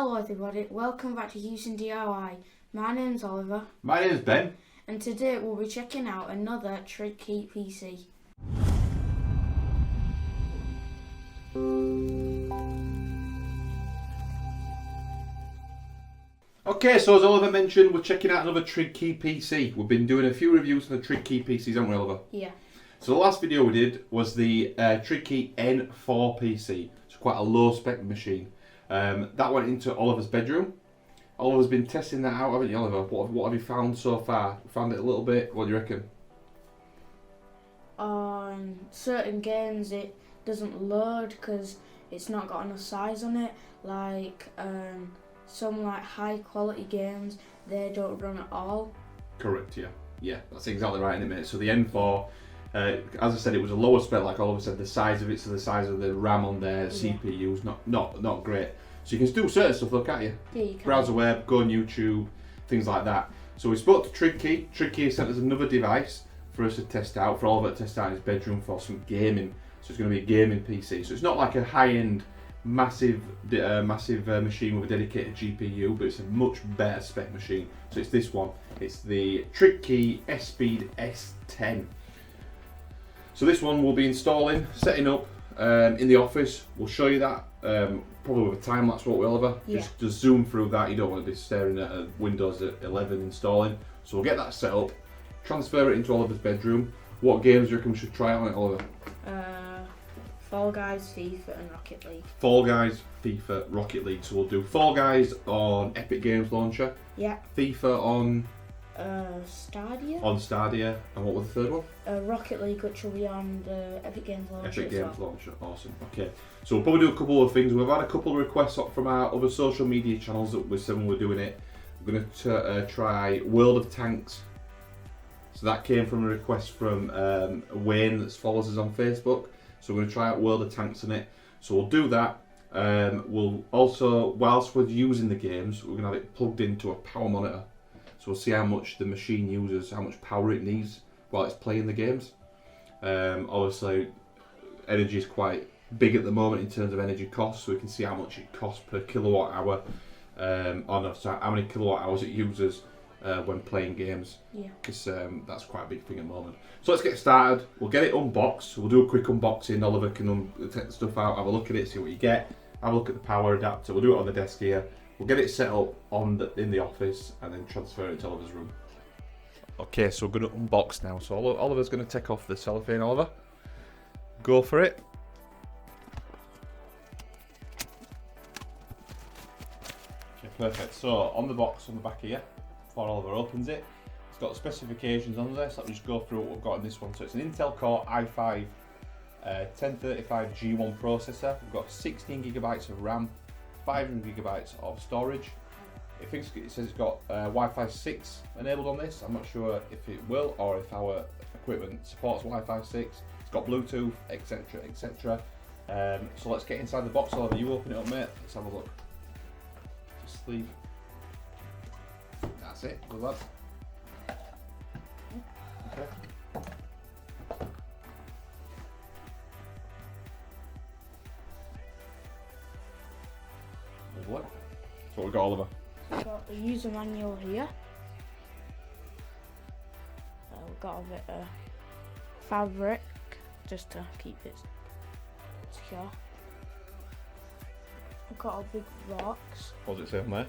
Hello everybody, welcome back to Huson DIY. My name's Oliver. My name's Ben. And today we'll be checking out another Trigkey PC. Okay, so as Oliver mentioned, we're checking out another Trigkey PC. We've been doing a few reviews on the Trigkey PCs, haven't we, Oliver? Yeah. So the last video we did was the Trigkey N4 PC. It's quite a low spec machine. That went into Oliver's bedroom. Oliver's been testing that out, haven't you, Oliver? What have you found so far? Found it a little bit. What do you reckon? On certain games it doesn't load because it's not got enough size on it. Like some like high quality games, they don't run at all. Correct, yeah. Yeah, that's exactly right, isn't it, mate? So the N4, as I said, it was a lower spec, like Oliver said, the size of it, so the size of the RAM on there, CPU's not great. So you can still certain stuff, though, can't you? Yeah, you can. Browse the web, go on YouTube, things like that. So we spoke to Trigkey. Trigkey has sent us another device for us to test out, for Oliver to test out in his bedroom for some gaming. So it's going to be a gaming PC. So it's not like a high-end, massive machine with a dedicated GPU, but it's a much better spec machine. So it's this one. It's the Trigkey S10. So this one we'll be installing, setting up in the office. We'll show you that. Probably with a time lapse, what we, Oliver? Yeah. Just zoom through that. You don't want to be staring at a Windows 11 installing. So we'll get that set up, transfer it into Oliver's bedroom. What games do you reckon we should try out on it, Oliver? Fall Guys, FIFA and Rocket League. Fall Guys, FIFA, Rocket League. So we'll do Fall Guys on Epic Games Launcher. Yeah. FIFA on... Stadia. On Stadia. And what was the third one? Rocket League, which will be on the Epic Games Launcher. Epic Games Launcher, awesome. Okay, so we'll probably do a couple of things. We've had a couple of requests from our other social media channels that we said when we're doing it. We're going to try World of Tanks. So that came from a request from Wayne that follows us on Facebook. So we're going to try out World of Tanks in it. So we'll do that. We'll also, whilst we're using the games, we're going to have it plugged into a power monitor. So we'll see how much the machine uses, how much power it needs while it's playing the games. Obviously, energy is quite big at the moment in terms of energy costs, so we can see how much it costs per kilowatt hour. So how many kilowatt hours it uses when playing games. Yeah. Because that's quite a big thing at the moment. So let's get started. We'll get it unboxed. We'll do a quick unboxing. Oliver can take the stuff out, have a look at it, see what you get. Have a look at the power adapter. We'll do it on the desk here. We'll get it set up in the office and then transfer it to Oliver's room. Okay, so we're going to unbox now. So Oliver's going to take off the cellophane, Oliver. Go for it. Okay, perfect. So on the box on the back here, before Oliver opens it, it's got the specifications on there. So let me just go through what we've got in this one. So it's an Intel Core i5 1035 G1 processor. We've got 16 gigabytes of RAM. 500 gigabytes of storage. It says it's got Wi-Fi 6 enabled on this. I'm not sure if it will or if our equipment supports Wi-Fi 6. It's got Bluetooth, etc, etc. So let's get inside the box. Oliver, you open it up, mate. Let's have a look. Just leave. That's it. Good lad. Okay. That's what we've got, Oliver. We've got the user manual here. We've got a bit of fabric just to keep it secure. We've got a big box. What does it say on there?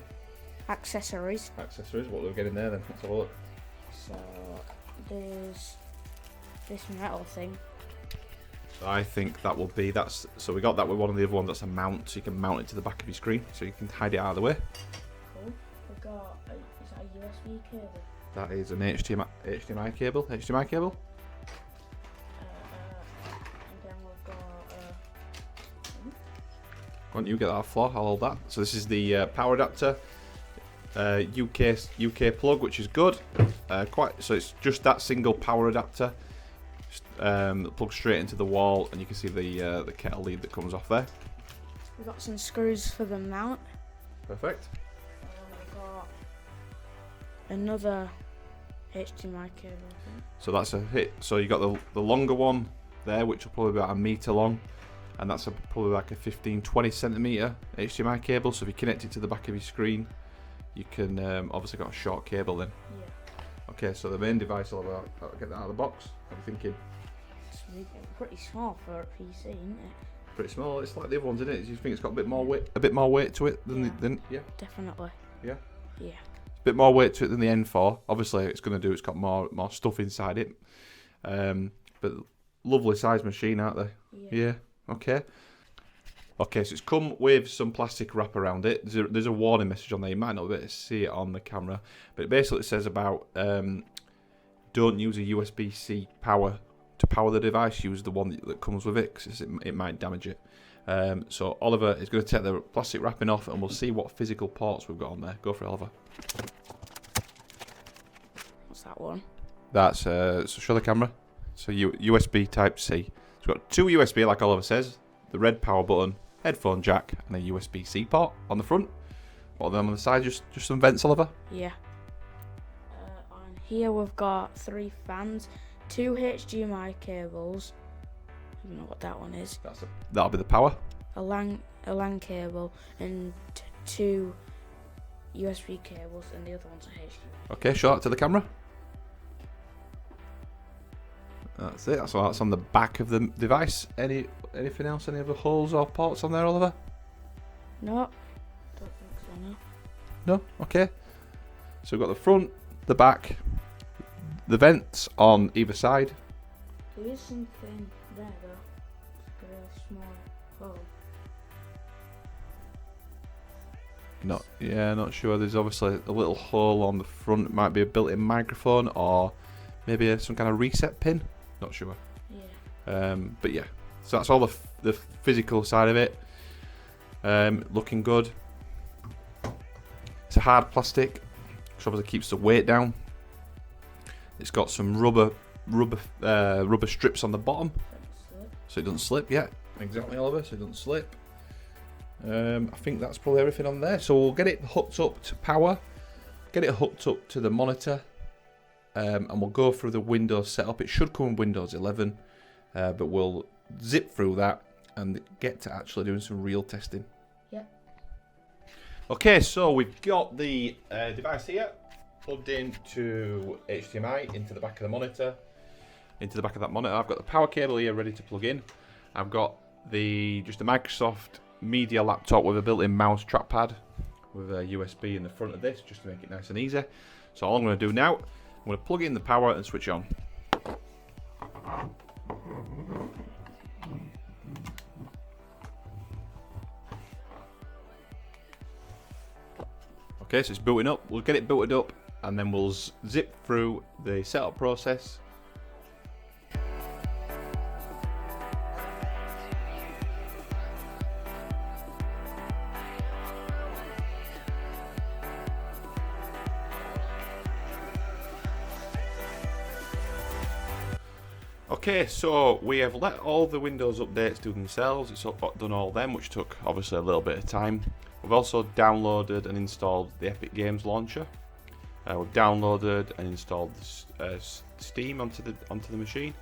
Accessories. Accessories, what do we get in there then? Let's have a look. So there's this metal thing. I think that will be, so we got that with one of the other ones, that's a mount, so you can mount it to the back of your screen, so you can hide it out of the way. Cool. We've got, is that a USB cable? That is an HDMI cable. And then we've got, why don't you get that off the floor, I'll hold that. So this is the power adapter, UK plug, which is good. So it's just that single power adapter. That plugs straight into the wall, and you can see the kettle lead that comes off there. We've got some screws for the mount. Perfect. We've got another HDMI cable. So that's a hit. So you got the longer one there, which will probably be about 1 meter long, and that's probably like a 15-20 centimeter HDMI cable. So if you connect it to the back of your screen, you can obviously got a short cable then. Yeah. Okay, so the main device, I'll get that out of the box. What are you thinking? It's pretty small for a PC, isn't it? Pretty small. It's like the other ones, isn't it? Do you think it's got a bit more weight to it than yeah. Definitely. Yeah. Yeah. A bit more weight to it than the N4. Obviously, it's got more stuff inside it. But lovely size machine, aren't they? Yeah. Okay. Okay, so it's come with some plastic wrap around it. There's a warning message on there. You might not be able to see it on the camera, but it basically says about don't use a USB-C power to power the device. Use the one that comes with it, because it might damage it. So Oliver is going to take the plastic wrapping off, and we'll see what physical ports we've got on there. Go for it, Oliver. What's that one? That's so show the camera. So USB Type C. It's got two USB, like Oliver says. The red power button, headphone jack, and a USB-C port on the front. What are them on the side? Just some vents, Oliver? Yeah. On here we've got 3 fans, 2 HDMI cables. I don't know what that one is. That'll be the power. A LAN cable and 2 USB cables, and the other one's a HDMI. Okay, show that to the camera. That's it. That's on the back of the device. Anything else? Any other holes or ports on there, Oliver? No, don't think so. No. Okay. So we've got the front, the back, the vents on either side. There is something there though. It's like a really small hole. Not sure. There's obviously a little hole on the front. It might be a built-in microphone or maybe some kind of reset pin. Not sure. Yeah. But yeah. So that's all the physical side of it. Looking good. It's a hard plastic, which obviously keeps the weight down. It's got some rubber strips on the bottom, so it doesn't slip. Yeah, exactly, Oliver. So it doesn't slip. I think that's probably everything on there. So we'll get it hooked up to power, get it hooked up to the monitor, and we'll go through the Windows setup. It should come in Windows 11, but we'll zip through that and get to actually doing some real testing. Yeah. Okay, so we've got the device here plugged into HDMI into the back of the monitor. Into the back of that monitor, I've got the power cable here ready to plug in. I've got just a Microsoft Media laptop with a built-in mouse trackpad with a USB in the front of this, just to make it nice and easy. So all I'm going to do now, I'm going to plug in the power and switch on. Okay, so it's booting up. We'll get it booted up and then we'll zip through the setup process. Okay, so we have let all the Windows updates do themselves. It's done all them, which took obviously a little bit of time. We've also downloaded and installed the Epic Games launcher. We've downloaded and installed Steam onto the machine,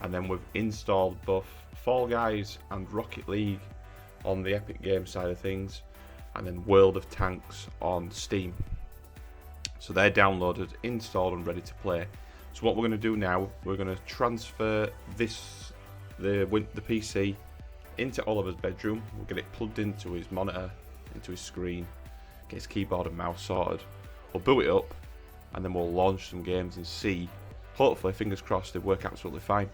and then we've installed both Fall Guys and Rocket League on the Epic Games side of things, and then World of Tanks on Steam. So they're downloaded, installed, and ready to play. So what we're going to do now, we're going to transfer the PC into Oliver's bedroom. We'll get it plugged into his monitor, into his screen, get his keyboard and mouse sorted. We'll boot it up, and then we'll launch some games and see. Hopefully, fingers crossed, they work absolutely fine.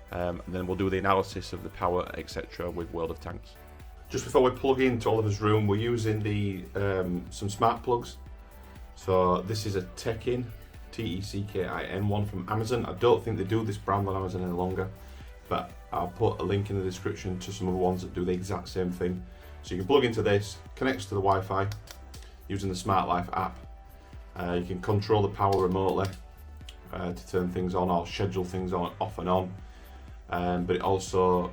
And then we'll do the analysis of the power, etc. with World of Tanks. Just before we plug into Oliver's room, we're using some smart plugs. So this is a Trigkey T-E-C-K-I-N one from Amazon. I don't think they do this brand on Amazon any longer, but I'll put a link in the description to some other ones that do the exact same thing. So you can plug into this, connects to the Wi-Fi using the Smart Life app. You can control the power remotely to turn things on or schedule things on, off and on. But it also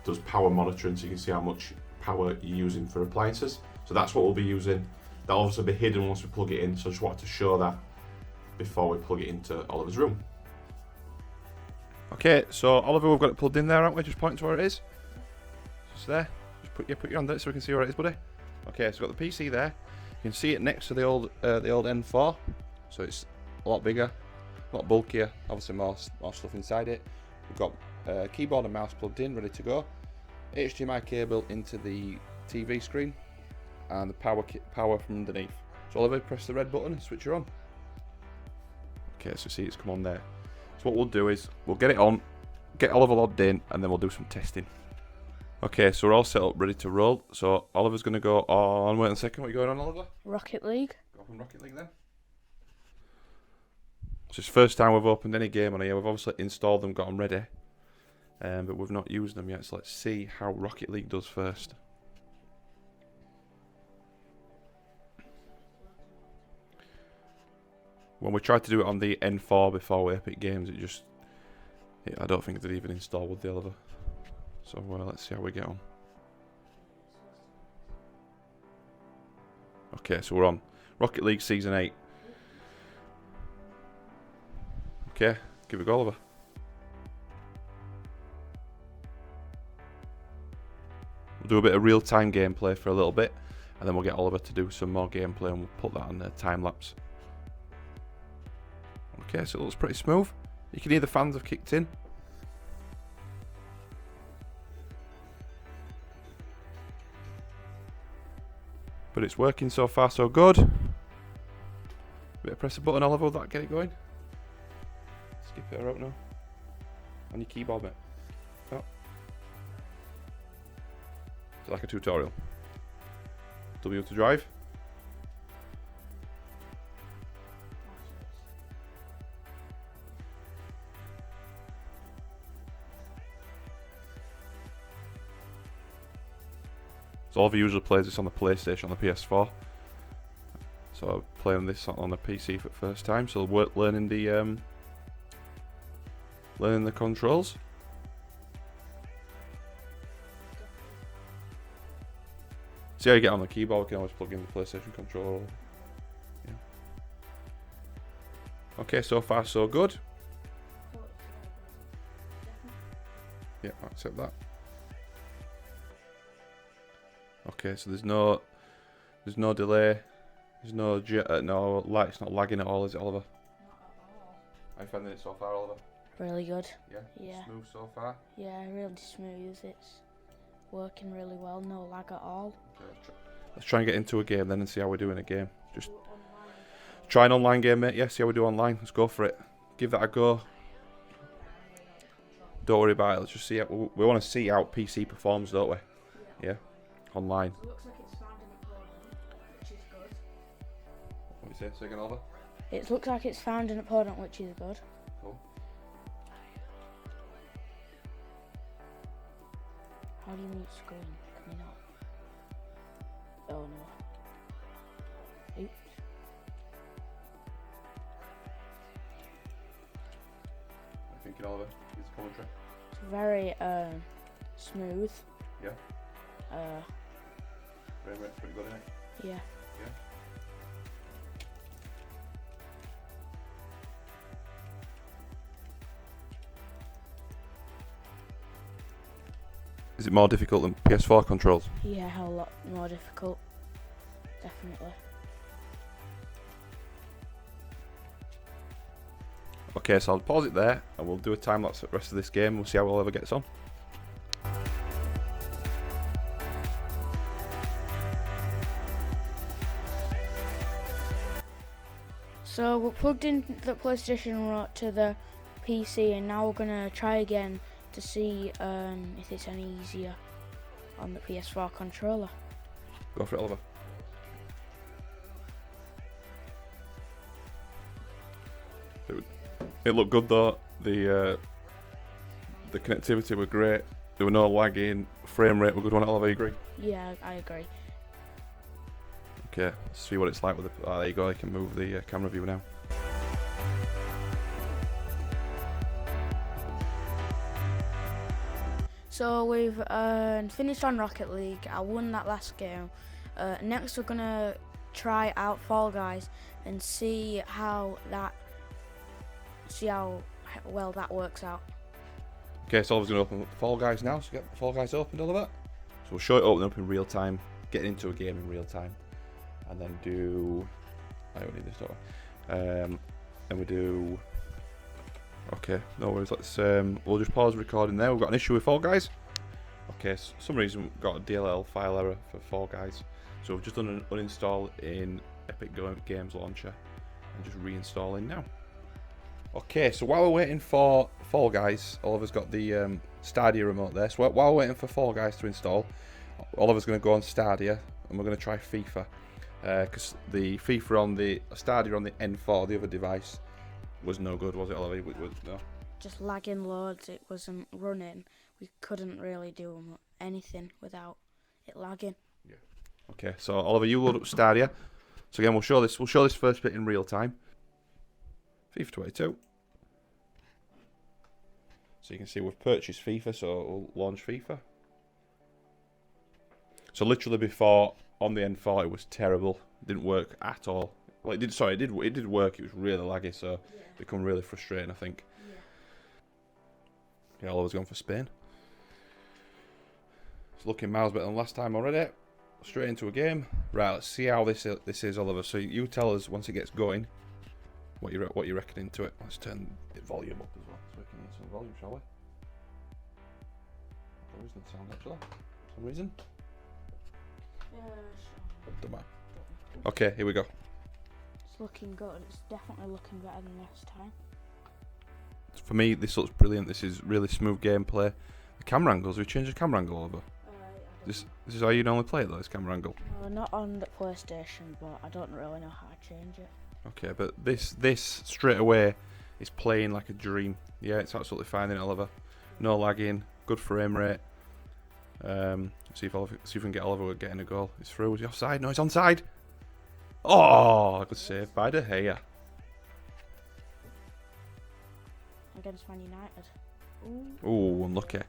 does power monitoring, so you can see how much power you're using for appliances. So that's what we'll be using. That'll obviously be hidden once we plug it in, so I just wanted to show that before we plug it into Oliver's room. Okay, so Oliver, we've got it plugged in there, haven't we? Just point to where it is. It's there. Just put your hand there so we can see where it is, buddy. Okay, so we've got the PC there. You can see it next to the old N4. So it's a lot bigger, a lot bulkier. Obviously more stuff inside it. We've got keyboard and mouse plugged in, ready to go. HDMI cable into the TV screen, and the power from underneath. So Oliver, press the red button and switch her on. Okay, so see it's come on there. So what we'll do is we'll get it on, get Oliver logged in, and then we'll do some testing. Okay, so we're all set up, ready to roll. So Oliver's going to go on. Wait a second, what are you going on, Oliver? Rocket League. Go up on Rocket League then. So it's the first time we've opened any game on here. We've obviously installed them, got them ready, but we've not used them yet. So let's see how Rocket League does first. When we tried to do it on the N4 before with Epic Games, I don't think it did even install with the Oliver. So let's see how we get on. Okay, so we're on Rocket League Season 8. Okay, give it a go, Oliver. We'll do a bit of real-time gameplay for a little bit, and then we'll get Oliver to do some more gameplay, and we'll put that on the time-lapse. Okay, so it looks pretty smooth. You can hear the fans have kicked in. But it's working so far, so good. Bit of press a button, Oliver, will that get it going? Skip it out now. On your keyboard, mate. Oh. Is it like a tutorial? W to drive. So Oliver usually plays this on the PlayStation, on the PS4. So I'm playing this on the PC for the first time. So learning the controls. See how you get on the keyboard. We can always plug in the PlayStation controller. Yeah. Okay, so far so good. Yeah, I accept that. Okay, so there's no delay, there's no light. It's not lagging at all, is it, Oliver? Not at all. How you finding it so far, Oliver? Really good. Yeah. Yeah. Smooth so far. Yeah, really smooth. It's working really well. No lag at all. Okay, let's try and get into a game then and see how we do in a game. Just try an online game, mate. Yeah, see how we do online. Let's go for it. Give that a go. Don't worry about it. Let's just see how we want to see how PC performs, don't we? Yeah. Online. It looks like it's found an opponent, which is good. What do you say? Say again, Oliver? It looks like it's found an opponent, which is good. Cool. How do you mute screen? Can you not? Oh no. Oops. What are you thinking, Oliver? It's commentary. It's very smooth. Yeah. Frame rate's pretty good, isn't it? Yeah. Yeah. Is it more difficult than PS4 controls? Yeah, a lot more difficult. Definitely. Okay, so I'll pause it there and we'll do a time lapse for the rest of this game. We'll see how Oliver gets on. So we're plugged in the PlayStation remote to the PC, and now we're gonna try again to see if it's any easier on the PS4 controller. Go for it, Oliver. It looked good though. The connectivity were great. There were no lagging. Frame rate were good. One, Oliver, you agree? Yeah, I agree. Okay, let's see what it's like with the. Oh, there you go. I can move the camera view now. So we've finished on Rocket League. I won that last game. Next, we're gonna try out Fall Guys and see how well that works out. Okay, so Oliver's gonna open up the Fall Guys now. So get the Fall Guys opened, Oliver. So we'll show it open up in real time, getting into a game in real time, and then do. I don't need this, don't I? And we do. Okay, no worries. Let's. We'll just pause recording there. We've got an issue with Fall Guys. Okay, so for some reason we've got a DLL file error for Fall Guys. So we've just done an uninstall in Epic Games Launcher and just reinstalling now. Okay, so while we're waiting for Fall Guys, Oliver's got the Stadia remote there. So while we're waiting for Fall Guys to install, Oliver's going to go on Stadia and we're going to try FIFA. Because the FIFA on the Stadia on the N4, the other device, was no good, was it, Oliver? No. Just lagging loads. It wasn't running. We couldn't really do anything without it lagging. Yeah. Okay, so Oliver, you load up Stadia. So again, we'll show this first bit in real time. FIFA 22. So you can see we've purchased FIFA, so we'll launch FIFA. So literally before on the N4 it was terrible. It didn't work at all. Well, it did. Sorry, it did work. It was really laggy, so it become really frustrating, I think. Yeah, Oliver's gone for Spain. It's looking miles better than last time already. Straight into a game. Right, let's see how this is, Oliver. So you tell us once it gets going what you reckon into it. Let's turn the volume up as well, so we can hear some volume, shall we? There isn't sound actually, for some reason. Don't matter. Okay, here we go. It's looking good. It's definitely looking better than last time. For me, this looks brilliant. This is really smooth gameplay. The camera angles. We changed the camera angle over. This is how you normally play it though. This camera angle. Not on the PlayStation, but I don't really know how to change it. Okay, but this straight away is playing like a dream. Yeah, it's absolutely fine in it, Oliver. No lagging, good frame rate. See if we can get Oliver getting a goal. He's through. Is he offside? No, he's onside. Oh, good save by De Gea. Against Man United. Ooh, unlucky.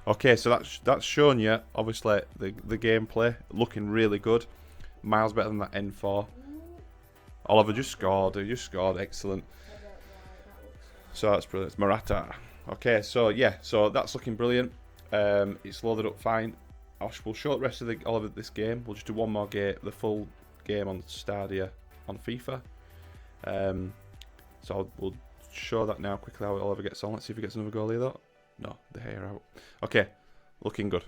Okay, so that's shown you obviously the gameplay looking really good. Miles better than that N4. Oliver just scored. He just scored. Excellent. So that's brilliant. It's Morata. Okay, so yeah, so that's looking brilliant. It's loaded up fine. We'll show the rest of Oliver this game. We'll just do one more game, the full game on Stadia on FIFA. So we'll show that now quickly how Oliver gets on. Let's see if he gets another goal either. No, the hair out. Okay, looking good.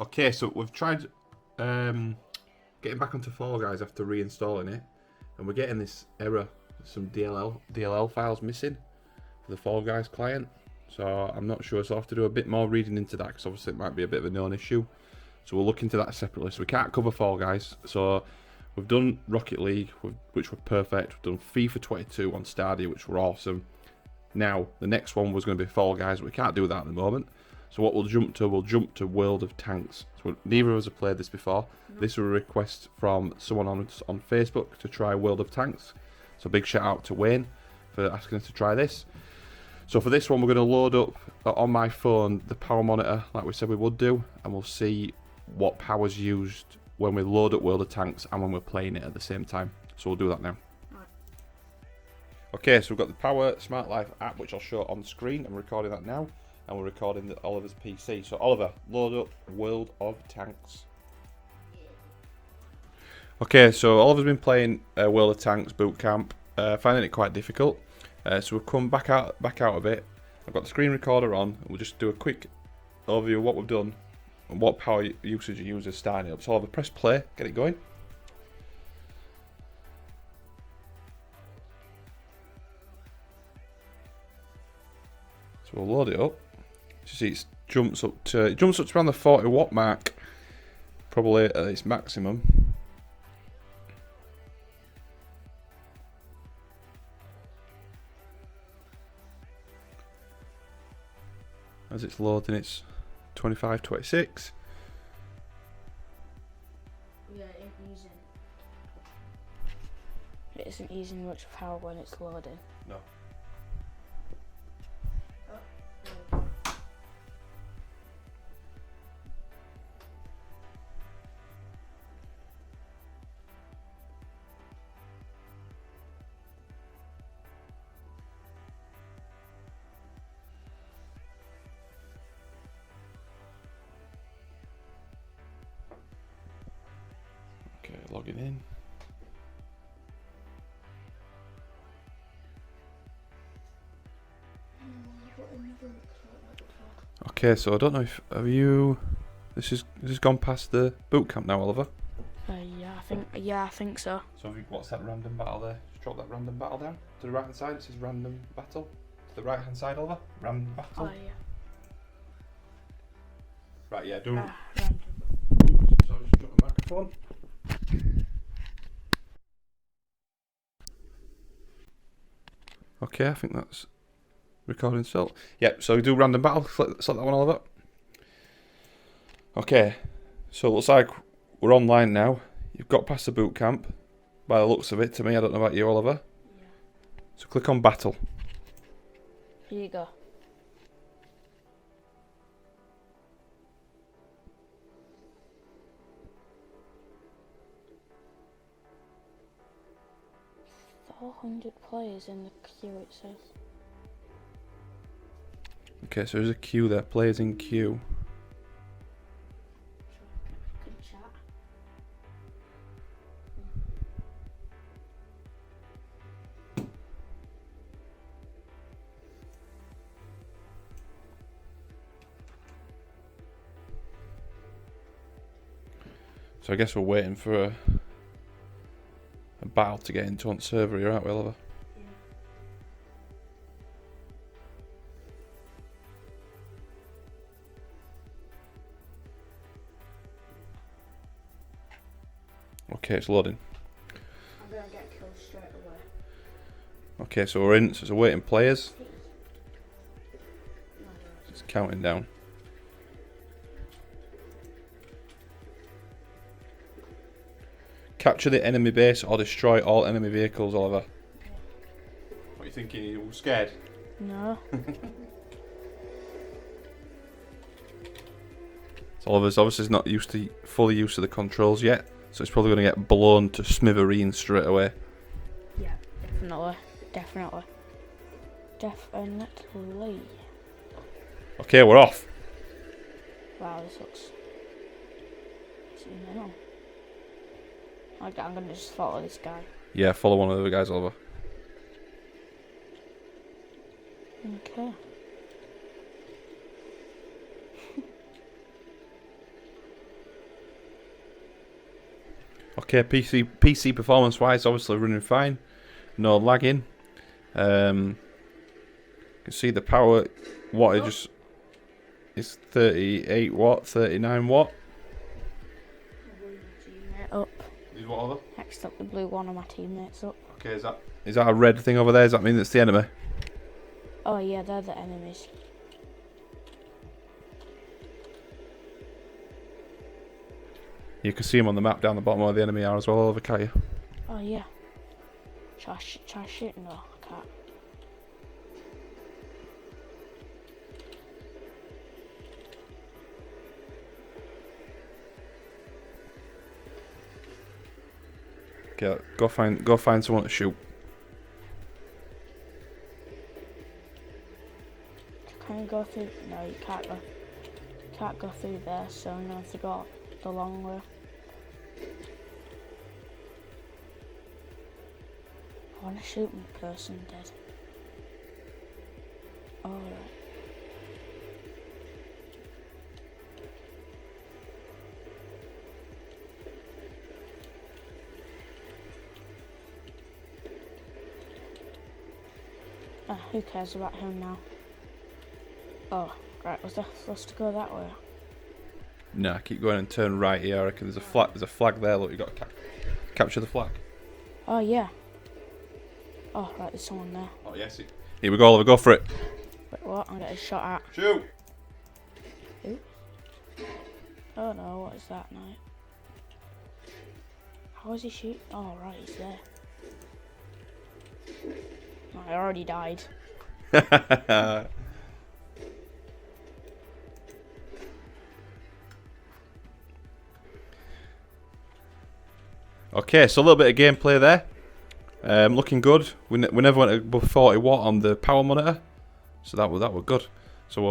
Okay, so we've tried getting back onto Fall Guys after reinstalling it, and we're getting this error, some DLL files missing for the Fall Guys client. So I'm not sure, so I'll have to do a bit more reading into that, because obviously it might be a bit of a known issue. So we'll look into that separately. So we can't cover Fall Guys. So we've done Rocket League, which were perfect. We've done FIFA 22 on Stadia, which were awesome. Now, the next one was going to be Fall Guys, but we can't do that at the moment. So what we'll jump to World of Tanks. So neither of us have played this before. No. This was a request from someone on Facebook to try World of Tanks. So big shout out to Wayne for asking us to try this. So for this one, we're going to load up on my phone the power monitor, like we said we would do, and we'll see what power's used when we load up World of Tanks and when we're playing it at the same time. So we'll do that now. Right. Okay, so we've got the Power Smart Life app, which I'll show on screen. I'm recording that now. And we're recording Oliver's PC. So Oliver, load up World of Tanks. Okay, so Oliver's been playing World of Tanks Boot Camp, finding it quite difficult. So we've come back out of it. I've got the screen recorder on. We'll just do a quick overview of what we've done and what power usage you use as starting up. So Oliver, press play, get it going. So we'll load it up. You see, it jumps up to around the 40 watt mark, probably at its maximum. As it's loading, it's 25, 26. Yeah, it isn't using much power when it's loading. No. Plug it in. Okay, so I don't know if this has gone past the boot camp now, Oliver. Yeah, I think so. So what's that random battle there? Just drop that random battle down to the right hand side. It says random battle. To the right hand side, Oliver. Random battle. Oh yeah. Right, yeah. Do. Random. Oops, sorry, just dropped the microphone. Okay, I think that's recording still. Yeah, so we do random battle. Select that one, Oliver. Okay, so it looks like we're online now. You've got past the boot camp, by the looks of it to me. I don't know about you, Oliver. Yeah. So click on battle. Here you go. $400 players in the queue, it says. Okay, so there's a queue there. Players in queue. Good chat. So I guess we're waiting for a battle to get into on server here, aren't we, Oliver? Yeah. Okay, it's loading. I'm gonna get killed straight away. Okay, so we're in. So it's awaiting players. No, It's counting down. Capture the enemy base or destroy all enemy vehicles, Oliver. What are you thinking? You scared? no. So Oliver's obviously not fully used to the controls yet, so it's probably going to get blown to smithereens straight away. Yeah, definitely. Okay, we're off. Wow, this looks mental. I'm gonna just follow this guy. Yeah, follow one of the other guys, Oliver. Okay. Okay, PC performance wise, obviously running fine. No lagging. You can see the power wattage is 38 watt, 39 watt. Up. Is what, Oliver? Next up, the blue one of my teammates up. Okay, is that a red thing over there? Does that mean it's the enemy? Oh yeah, they're the enemies. You can see them on the map down the bottom where the enemy are as well, Oliver, can't you? Oh yeah. Try shooting? No, I can't. Okay, go find someone to shoot. Can you go through? No, you can't go. Can't go through there, so I'm gonna have to go the long way. I want to shoot the person dead. Alright. Who cares about him now? Oh, right, was I supposed to go that way? Nah, keep going and turn right here. I reckon there's a flag there. Look, you got to capture the flag. Oh yeah. Oh right, there's someone there. Oh yes. Here we go, Oliver. Go for it. Wait, what? I'm getting shot at. Shoot. Who? Oh no, what is that, mate? How is he shooting? Oh right, he's there. Oh, I already died. Okay, so a little bit of gameplay there. Looking good. We never went above 40 watt on the power monitor, so that were good. So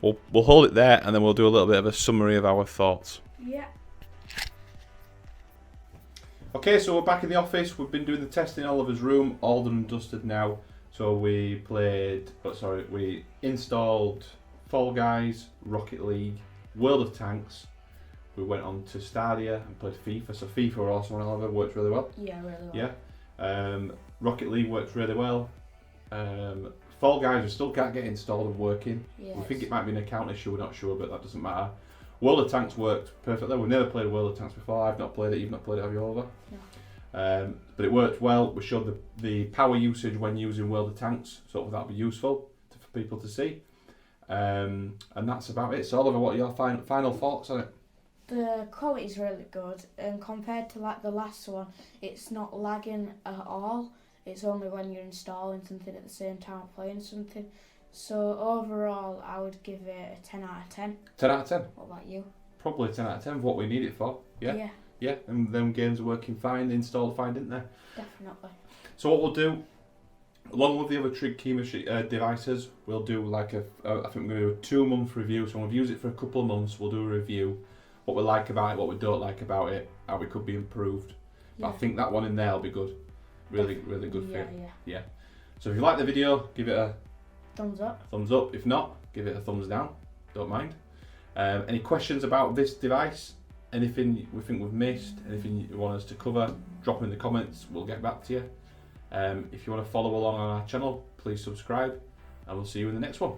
we'll hold it there, and then we'll do a little bit of a summary of our thoughts. Yeah. Okay, so we're back in the office. We've been doing the testing in Oliver's room, all done and dusted now. So we installed Fall Guys, Rocket League, World of Tanks. We went on to Stadia and played FIFA. So FIFA also on Oliver, worked really well. Yeah, really well. Yeah. Rocket League works really well. Fall Guys we still can't get installed and working. Yes. We think it might be an account issue, we're not sure, but that doesn't matter. World of Tanks worked perfectly. We've never played World of Tanks before. I've not played it. You've not played it, have you, Oliver? No. But it worked well. We showed the power usage when using World of Tanks, so that'll be useful for people to see. And that's about it. So Oliver, what are your final thoughts on it? The quality's really good, and compared to like the last one, it's not lagging at all. It's only when you're installing something at the same time playing something. So overall, I would give it a 10 out of 10. 10 out of 10? What about you? Probably 10 out of 10 for what we need it for. Yeah? Yeah, and them games are working fine, installed fine, didn't they? Definitely. So what we'll do, along with the other Trigkey devices, we'll do like I think we're going to do a 2-month review. So we'll use it for a couple of months, we'll do a review, what we like about it, what we don't like about it, how it could be improved. Yeah. But I think that one in there will be good. Really good for you. Yeah. So if you like the video, give it a Thumbs up. thumbs up. If not, give it a thumbs down. Don't mind. Any questions about this device? Anything we think we've missed? Anything you want us to cover? Drop in the comments. We'll get back to you. If you want to follow along on our channel, please subscribe, and we'll see you in the next one.